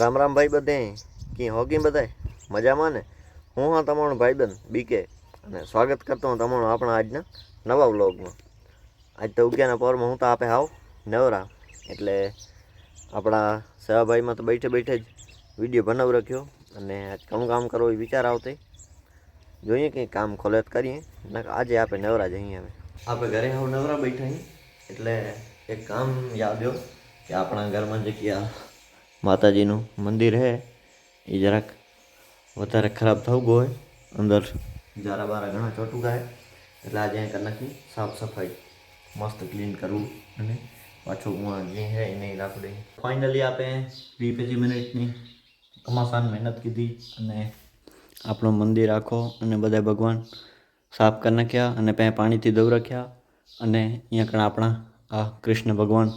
રામ રામ ભાઈ બધે કી હોગી બધાય મજામાં ને। હું હા તમારો ભાઈબંધ બીકે અને સ્વાગત કરતો હું તમારું આપણા આજના નવા વ્લોગમાં। આજ તો ઉગ્યાના પરમાં હું તો આપે હાવ નવરા એટલે આપણા સેવાભાઈમાં તો બેઠે બેઠે જ વિડીયો બનાવી રાખ્યો અને આજ ઘણું કામ કરવો એ વિચાર આવતે જોઈએ કંઈ કામ ખોલેત કરીએ ને આજે આપણે નવરા જઈએ હવે આપણે ઘરે હાવ નવરા બેઠા એટલે એક કામ યાદ આવ્યો કે આપણા ઘરમાં જે કે માતાજીનું મંદિર હે એ જરાક વધારે ખરાબ થવું હોય અંદર જારા બારા ઘણા ચોટુકા હે એટલે આજે અહીં કરી નાખી સાફ સફાઈ મસ્ત ક્લીન કરવું અને પાછું જે હે એને રાખી દઈએ। ફાઇનલી આપણે 20-25 મિનિટની ઘમાસાન મહેનત કીધી અને આપણું મંદિર આખો અને બધા ભગવાન સાફ કરી નાખ્યા અને પાણીથી ધોઈ રાખ્યા અને અહીંયા કણ આપણા આ કૃષ્ણ ભગવાન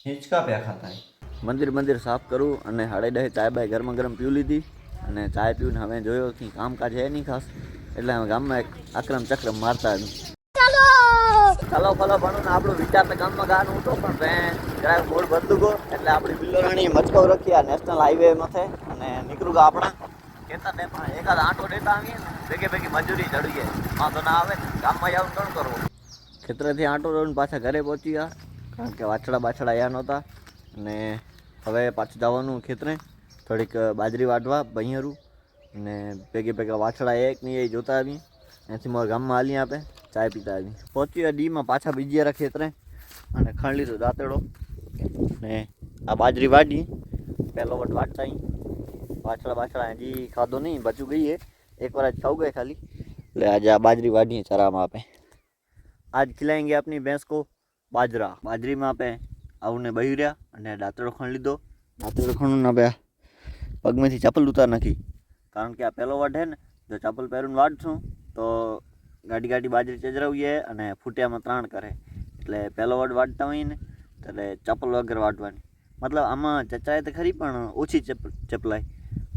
હિંચકા પ્યા ખાતા મંદિર સાફ કરું અને 10:30 ચાય બાય ગરમ પીવી લીધી અને ચાય પીને હવે જોયો કે કામકાજ હે નહીં ખાસ એટલે અમે ગામમાં એક આક્રમ ચક્રમ મારતા ચાલો ફલો ભણું ને આપણું વિચાર તો ગામમાં ગાનું હતો પણ જરાક મૂળ બદલું ગયો એટલે આપણી બિલ્લોરાણી મચકો રાખી આ નેશનલ હાઈવે માથે અને નીકળું ગયા આપણા કહેતા ને પણ એકાદ આંટો દેતા આવીએ ને ભેગી મજૂરી ચડીએ વાંધો ના આવે ગામમાં જવું શું કરવું ખેતરેથી આંટો દોડીને પાછા ઘરે પહોંચી ગયા કારણ કે વાછડા યા નહોતા અને હવે પાછું જવાનું ખેતરે થોડીક બાજરી વાઢવા ભૈયારું અને ભેગા વાછડા એક નહીં એ જોતા આવી એનાથી મારા ગામમાં હાલી આપે ચાય પીતા આવી પહોંચી ડીમાં પાછા બીજી ખેતરે અને ખણ લીધું દાંતેડો ને આ બાજરી વાઢી પહેલો વટ વાટતા વાછડા હજી ખાધો નહીં બચું ગઈ એકવાર આજ ખાવું ગए ખાલી એટલે આજે આ બાજરી વાઢીએ ચરામાં આપે आज खिलाएंगे अपनी भैंस को बाजरी में आपे आवने बही रहा અને દાંતેડો ખણ લીધો દાંતેડો ખણ બે પગમાંથી ચપ્પલ ઉતાર નાખી કારણ કે આ પહેલો વાઢ હે ને જો ચપ્પલ પહેરીને વાઢશું તો ગાડી બાજરી ચજરાવીએ અને ફૂટિયામાં ત્રાણ કરે એટલે પહેલો વાઢ વાઢતા હોય ને એટલે ચપ્પલ વગર વાઢવાની મતલબ આમાં ચચાય તો ખરી પણ ઓછી ચપલાય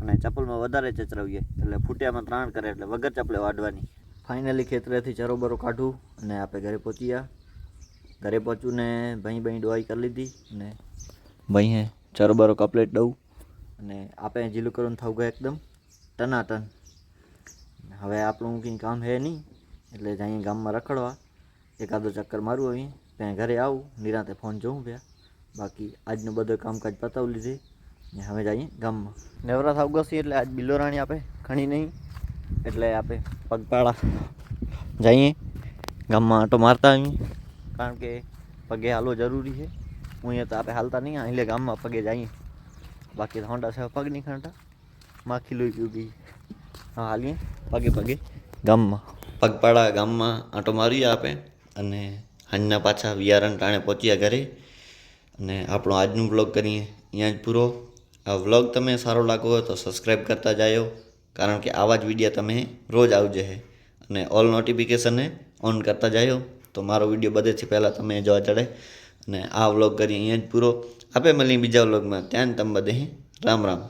અને ચપ્પલમાં વધારે ચચરાવીએ એટલે ફૂટિયામાં ત્રાણ કરે એટલે વગર ચપ્પલે વાઢવાની। ફાઇનલી ખેતરેથી ચરોબરો કાઢું અને આપણે ઘરે પહોંચી ગયા ઘરે પહોંચ્યું ને ભાઈ ડોવાઈ કરી લીધી અને ભાઈ ચરોબરો કપલેટ દઉં અને આપણે જીલું કરવાનું થવું ગયા એકદમ ટનાટન। હવે આપણું કંઈ કામ હે નહીં એટલે જઈએ ગામમાં રખડવા એકાદો ચક્કર મારું આવી ત્યાં ઘરે આવું નિરાંતે ફોન જોઉં પ્યા બાકી આજનું બધું કામકાજ પતાવી લીધી ને હવે જઈએ ગામમાં નવરા થાવ ગસી એટલે આજ બિલ્લોરાણી આપે ખણી નહીં એટલે આપણે પગપાળા જઈએ ગામમાં આંટો મારતા આવીએ કારણ કે પગે હાલવો જરૂરી છે હું અહીંયા તો આપણે હાલતા નહીં એટલે ગામમાં પગે જઈએ બાકી તો હોંડા છે પગ નહીં ખાંટા માખી લોહી પીવું ગઈ હા હાલીએ પગે ગામમાં પગપાળા ગામમાં આંટો મારીએ આપે અને હાંજના પાછા વિયારણ ટાણે પહોંચ્યા ઘરે અને આપણો આજનું વ્લોગ કરીએ અહીંયા જ પૂરો। આ વ્લોગ તમે સારો લાગ્યો હોય તો સબસ્ક્રાઈબ કરતા જાઓ કારણ કે આવા જ વિડીયો તમે રોજ આવજે અને ઓલ નોટિફિકેશનને ઓન કરતા જાઓ તો મારો વિડીયો બધેથી પહેલાં તમે જોવા ચડે અને આ વ્લોગ કરી અહીંયા જ પૂરો આપે મળીએ બીજા વ્લોગમાં ત્યાં તમે બધે રામ રામ।